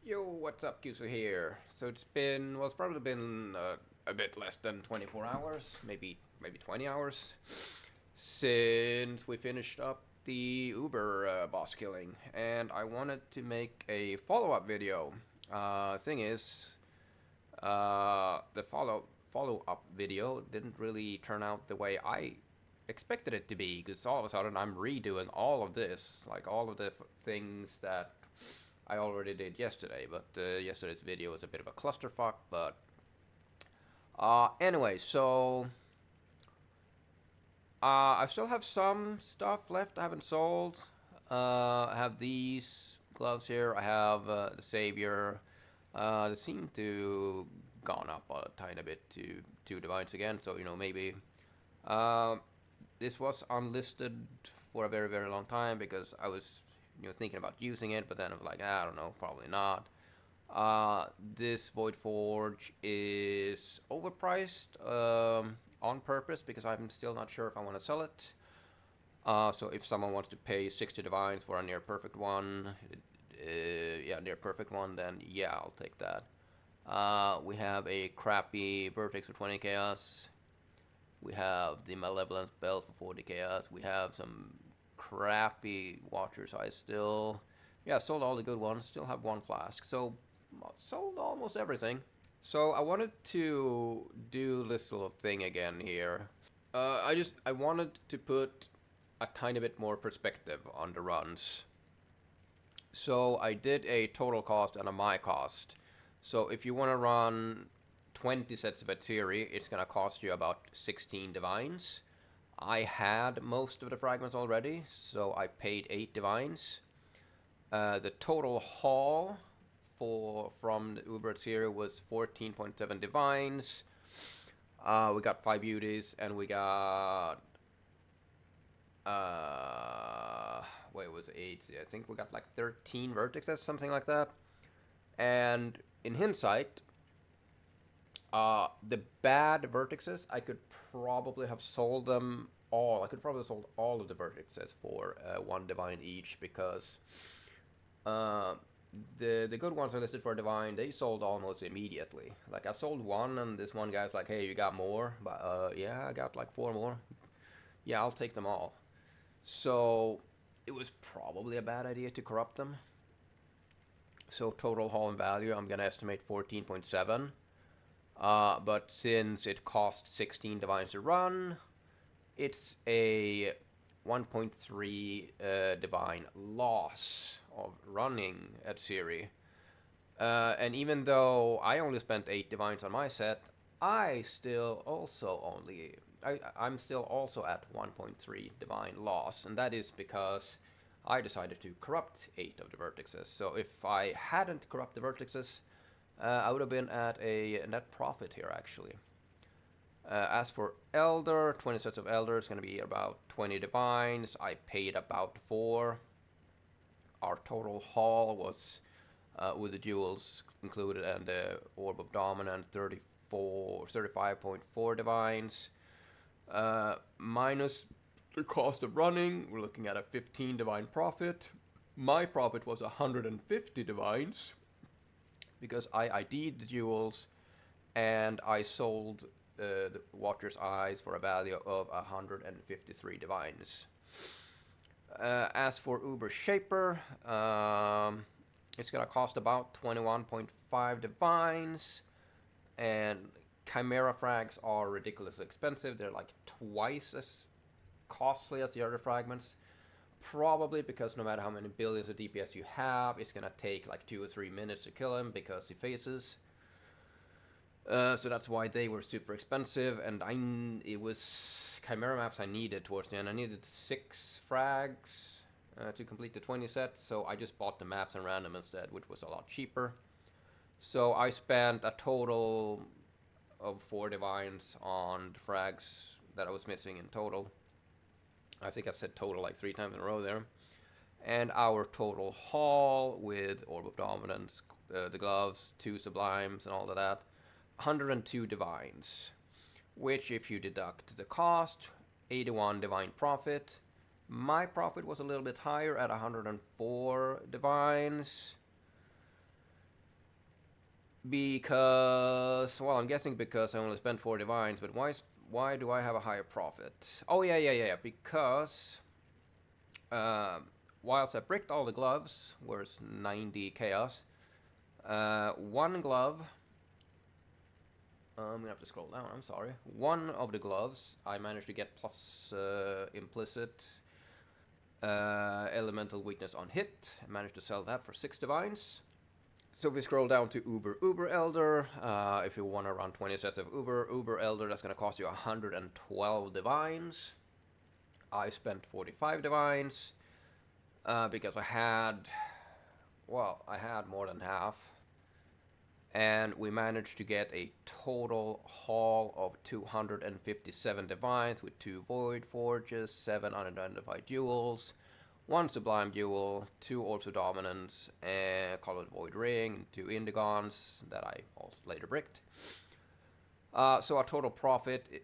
Yo, what's up, Kyuzou here. So it's probably been a bit less than 24 hours, maybe 20 hours, since we finished up the Uber boss killing, and I wanted to make a follow-up video. Thing is, the follow-up video didn't really turn out the way I expected it to be, because all of a sudden I'm redoing all of this, like all of the things that I already did yesterday, but yesterday's video was a bit of a clusterfuck. But anyway, so I still have some stuff left I haven't sold. I have these gloves here. I have the Savior. They seem to gone up a tiny bit to 2 divines again, so maybe this was unlisted for a very, very long time because I was thinking about using it, but then I was like, I don't know, probably not. This Void Forge is overpriced on purpose because I'm still not sure if I want to sell it. So if someone wants to pay 60 divines for a near perfect one, near perfect one, then yeah, I'll take that. We have a crappy Vertex for 20 chaos. We have the Malevolent Belt for 40 chaos. We have some crappy Watcher's Eyes still. Yeah, sold all the good ones. Still have 1 flask. So, sold almost everything. So, I wanted to do this little thing again here. I wanted to put a tiny bit more perspective on the runs. So, I did a total cost and a my cost. So, if you want to run 20 sets of Atziri, it's going to cost you about 16 divines. I had most of the fragments already, so I paid 8 divines. The total haul from the Uber Atziri was 14.7 divines. We got 5 beauties, and we got it was 8. I think we got like 13 vertexes, something like that. And in hindsight, the bad vertexes, I could probably have sold them all. I could probably have sold all of the vertexes for 1 divine each, because the good ones I listed for a divine, they sold almost immediately. Like, I sold 1, and this one guy's like, hey, you got more? But yeah, I got like 4 more. Yeah, I'll take them all. So it was probably a bad idea to corrupt them. So total haul and value, I'm gonna estimate 14.7. But since it costs 16 divines to run, it's a 1.3 divine loss of running Atziri. And even though I only spent 8 divines on my set, I'm still also at 1.3 divine loss, and that is because I decided to corrupt 8 of the vertexes. So if I hadn't corrupted the vertexes, I would have been at a net profit here, actually. As for Elder, 20 sets of Elder is going to be about 20 divines. I paid about 4. Our total haul was, with the jewels included and the Orb of Dominant, 35.4 divines. Minus the cost of running, we're looking at a 15 divine profit. My profit was 150 divines, because I ID'd the jewels, and I sold the Watcher's Eyes for a value of 153 divines. As for Uber Shaper, it's gonna cost about 21.5 divines, and Chimera frags are ridiculously expensive. They're like twice as costly as the other fragments. Probably because no matter how many billions of DPS you have, it's gonna take like 2 or 3 minutes to kill him because he phases. So that's why they were super expensive, and it was Chimera maps I needed towards the end. I needed 6 frags to complete the 20 sets, so I just bought the maps and ran them instead, which was a lot cheaper. So I spent a total of 4 divines on the frags that I was missing in total. I think I said total like 3 times in a row there. And our total haul with Orb of Dominance, the gloves, 2 sublimes, and all of that, 102 divines. Which, if you deduct the cost, 81 divine profit. My profit was a little bit higher at 104 divines. Because, well, I'm guessing because I only spent 4 divines, but why do I have a higher profit? Oh, yeah, because whilst I bricked all the gloves, worth 90 chaos, one glove, I'm gonna have to scroll down, I'm sorry. One of the gloves, I managed to get plus implicit elemental weakness on hit. I managed to sell that for 6 divines. So if we scroll down to Uber Elder, if you want to run 20 sets of Uber Elder, that's going to cost you 112 divines. I spent 45 divines because I had more than half. And we managed to get a total haul of 257 divines with 2 Void Forges, 7 unidentified jewels, 1 Sublime Jewel, 2 Orbs of Dominance, and Colored Void Ring, 2 Indigons that I also later bricked. So our total profit,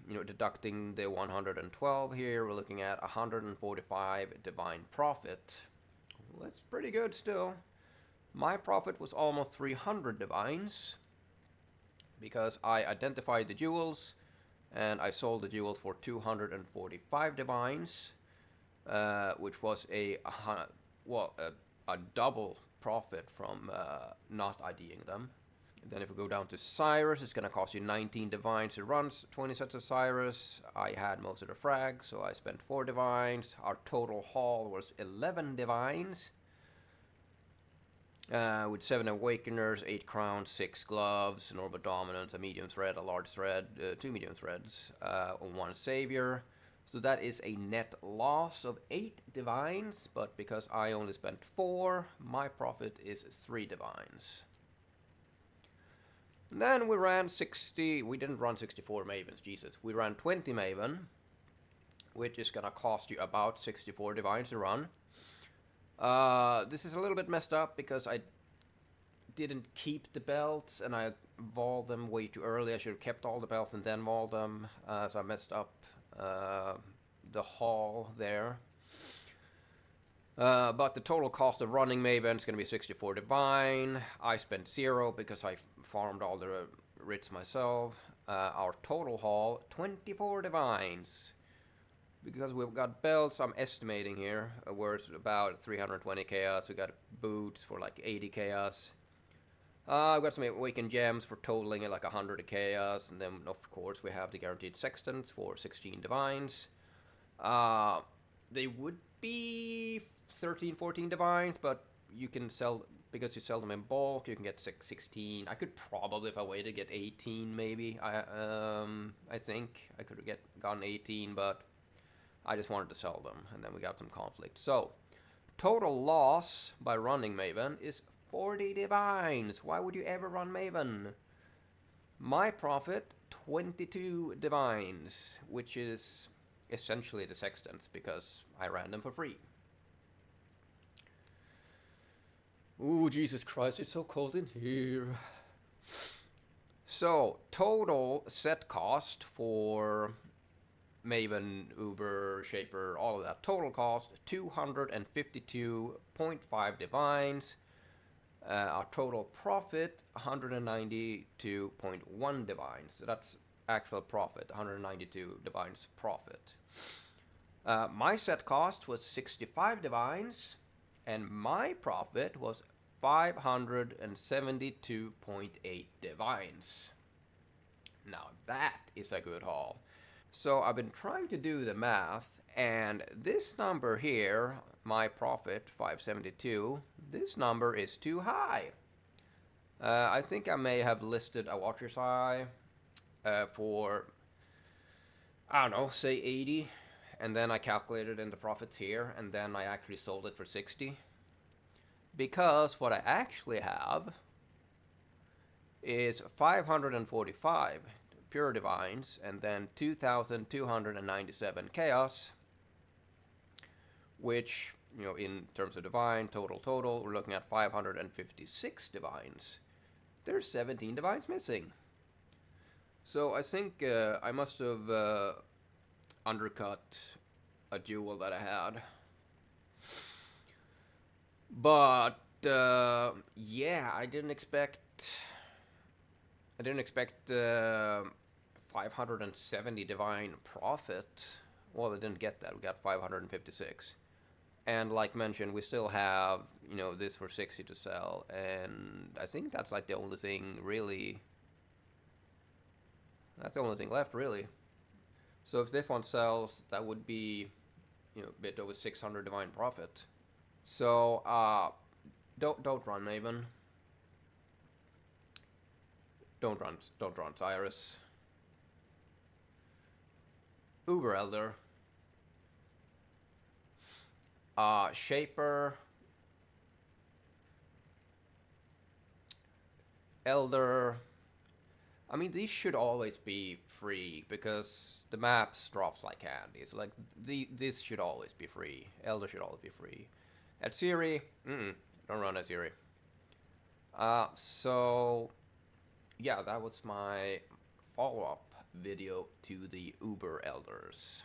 deducting the 112 here, we're looking at 145 divine profit. Well, that's pretty good still. My profit was almost 300 divines because I identified the jewels and I sold the jewels for 245 divines. Which was a double profit from not IDing them. And then if we go down to Cyrus, it's going to cost you 19 divines to run 20 sets of Cyrus. I had most of the frags, so I spent 4 divines. Our total haul was 11 divines. With 7 Awakeners, 8 Crowns, 6 Gloves, an Orb of Dominance, a medium thread, a large thread, 2 medium threads, 1 Savior. So that is a net loss of 8 divines, but because I only spent 4, my profit is 3 divines. And then we ran 60, we didn't run 64 Mavens, Jesus. We ran 20 Maven, which is gonna cost you about 64 divines to run. This is a little bit messed up because I didn't keep the belts and I vaulted them way too early. I should have kept all the belts and then vaulted them, so I messed up the haul there. But the total cost of running Maven is going to be 64 divine. I spent 0 because I farmed all the writs myself. Our total haul, 24 divines. Because we've got belts, I'm estimating here, worth about 320 chaos. We got boots for like 80 chaos. I've got some awakened gems for totaling at like 100 chaos, and then of course we have the guaranteed sextants for 16 divines. They would be 13, 14 divines, but you can sell, because you sell them in bulk, you can get 16. I could probably, if I waited, get 18 maybe. I think I could have gotten 18, but I just wanted to sell them, and then we got some conflict. So, total loss by running Maven is 40 divines. Why would you ever run Maven? My profit, 22 divines, which is essentially the sextants because I ran them for free. Ooh, Jesus Christ, it's so cold in here. So, total set cost for Maven, Uber, Shaper, all of that. Total cost, 252.5 divines. Our total profit, 192.1 divines. So that's actual profit, 192 divines profit. My set cost was 65 divines, and my profit was 572.8 divines. Now that is a good haul. So I've been trying to do the math, and this number here, my profit, 572, this number is too high. I think I may have listed a Watcher's Eye for, I don't know, say 80, and then I calculated in the profits here, and then I actually sold it for 60. Because what I actually have is 545 pure divines, and then 2,297 chaos, which, in terms of divine, total, we're looking at 556 divines. There's 17 divines missing. So I think I must have undercut a jewel that I had. But yeah, I didn't expect 570 divine profit. Well, we didn't get that. We got 556. And like mentioned, we still have, you know, this for 60 to sell, and I think that's like the only thing really. That's the only thing left, really. So if this one sells, that would be, you know, a bit over 600 divine profit. So don't run, Maven. Don't run, Cyrus. Uber Elder. Shaper. Elder. I mean, these should always be free because the maps drops like candy. It's like this should always be free. Elder should always be free. At Siri, don't run at Siri. So yeah, that was my follow-up video to the Uber Elders.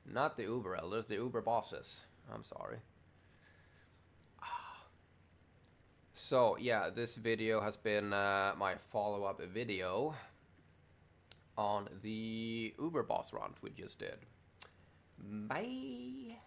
Not the Uber Elders, the Uber Bosses. I'm sorry. So yeah, this video has been my follow-up video on the Uber Boss run we just did. Bye!